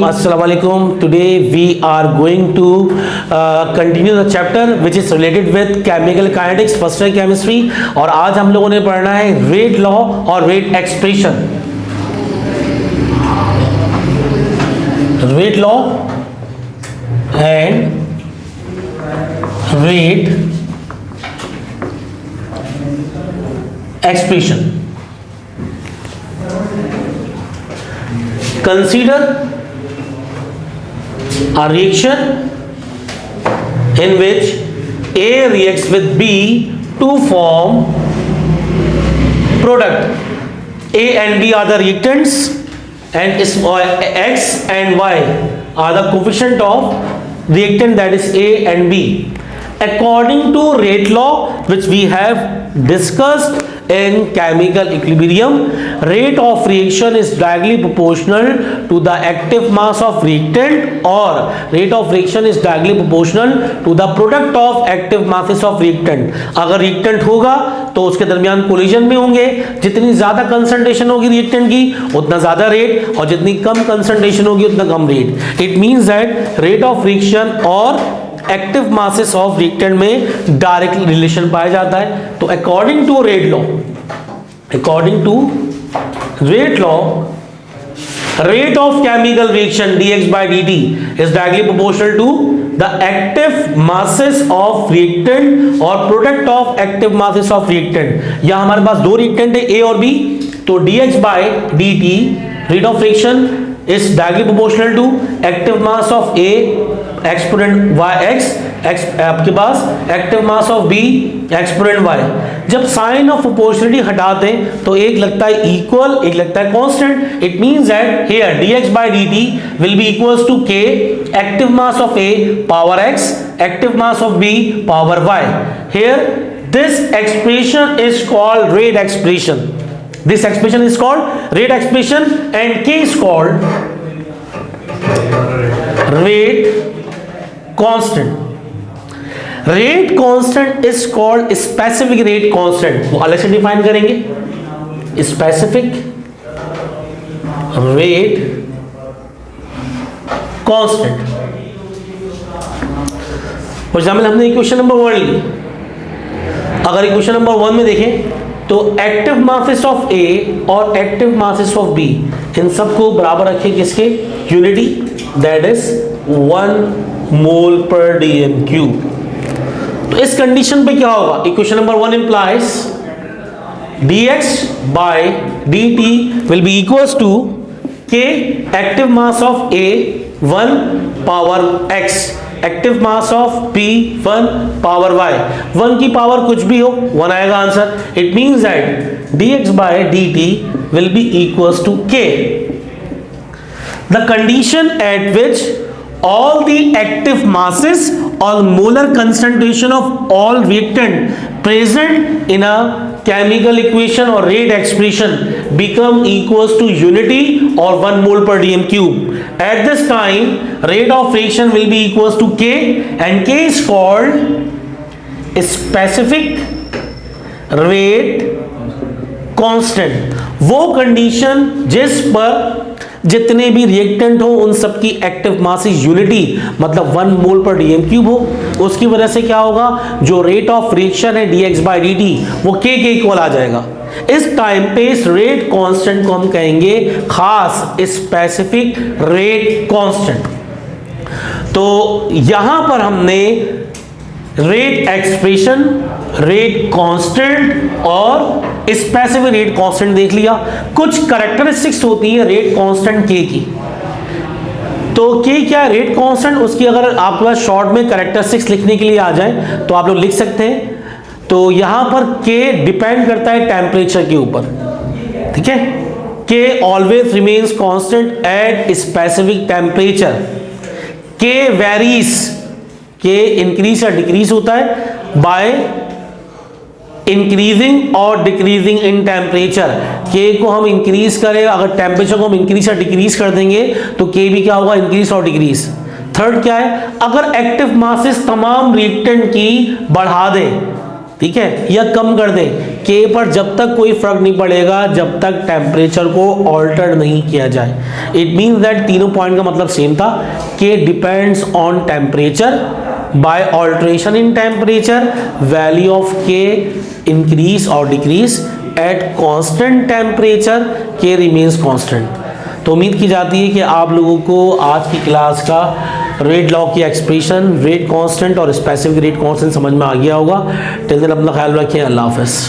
Assalamualaikum. Today we are going to continue the chapter which is related with chemical kinetics, first year chemistry. और आज हम लोगों ने पढ़ना है रेट लॉ और rate expression. Rate law and rate expression. Consider a reaction in which A reacts with B to form product. A and B are the reactants and X and Y are the coefficient of reactant, that is A and B. According to rate law which we have discussed in chemical equilibrium, rate of reaction is directly proportional to the active mass of reactant, or rate of reaction is directly proportional to the product of active masses of reactant. अगर reactant होगा तो उसके दरमियान collision में होंगे. जितनी ज्यादा concentration होगी रिएक्टेंट की उतना ज्यादा रेट, और जितनी कम कंसंट्रेशन होगी उतना कम rate. It means that rate of reaction और एक्टिव मासेस ऑफ रिएक्टेंट में डायरेक्ट रिलेशन पाया जाता है. तो according to rate law, rate of chemical reaction dx by dt is directly proportional to the active masses of reactant or product of active masses of reactant. यहाँ हमारे पास दो reactant है A और B, तो dx by dt rate of reaction is directly proportional to active mass of A exponent yx, आपके पास active mass of B exponent y. जब sign of proportionality हटाते हैं तो एक लगता है इक्वल, एक लगता है constant. It means that here dx by dt will be equals to k active mass of A power x, active mass of B power y. Here this expression is called rate expression. This expression is called rate expression and k is called rate constant. Rate constant is called specific rate constant. वो अलग से define करेंगे. Specific rate constant. For example हमने equation number 1 ली. अगर equation number 1 में देखें तो active masses of A और एक्टिव मासेस ऑफ B इन सबको बराबर रखें किसके? यूनिटी, दैट इज 1 मोल पर dm क्यूब. तो इस कंडीशन पे क्या होगा? Equation number 1 implies dx by dt will be equals to k active mass of A 1 power x, active mass of B 1 power y. 1 की पावर कुछ भी हो 1 आएगा answer. It means that dx by dt will be equals to k. The condition at which all the active masses or molar concentration of all reactant present in a chemical equation or rate expression become equals to unity or 1 mole per dm cube. At this time rate of reaction will be equals to k, and k is called specific rate constant. वो condition जिस पर जितने भी reactant हो उन सबकी active mass unity, मतलब 1 मोल पर डीएम क्यूब हो. उसकी वजह से क्या होगा? जो रेट ऑफ रिएक्शन है dx by dt वो k के इक्वल आ जाएगा. इस टाइम पे इस रेट कांस्टेंट को हम कहेंगे खास स्पेसिफिक रेट कांस्टेंट. तो यहां पर हमने रेट एक्सप्रेशन, रेट कांस्टेंट और स्पेसिफिक रेट कांस्टेंट देख लिया. कुछ कैरेक्टरिस्टिक्स होती है रेट कांस्टेंट के की. तो के क्या है? Rate constant. उसकी अगर आपके पास शॉर्ट में कैरेक्टरिस्टिक्स लिखने के लिए आ जाए तो आप लोग लिख सकते हैं. तो यहां पर के डिपेंड करता है टेम्परेचर के ऊपर, ठीक है. के always remains constant at specific temperature. के वेरीज, के इंक्रीज या डिक्रीज होता है बाय इंक्रीजिंग और डिक्रीजिंग इन टेम्परेचर. के को हम इंक्रीज करें, अगर टेम्परेचर को हम इंक्रीज या डिक्रीज कर देंगे तो के भी क्या होगा? इंक्रीज और डिक्रीज. थर्ड क्या है? अगर एक्टिव मासेस तमाम रिएक्टेंट की बढ़ा दें, ठीक है, या कम कर दें, के पर जब तक कोई फर्क नहीं पड़ेगा जब तक टेम्परेचर को ऑल्टर नहीं किया जाए। इट मीन्स दैट तीनों पॉइंट का मतलब सेम था। K depends on temperature, by alteration in temperature value of K increase और decrease, at constant temperature K remains constant. तो उम्मीद की जाती है कि आप लोगों को आज की क्लास का रेट लॉ की एक्सप्रेशन, रेट कांस्टेंट और स्पेसिफिक रेट कांस्टेंट समझ में आ गया होगा। टिल देन अपना ख्याल रखिए। अल्लाह हाफ़िज़।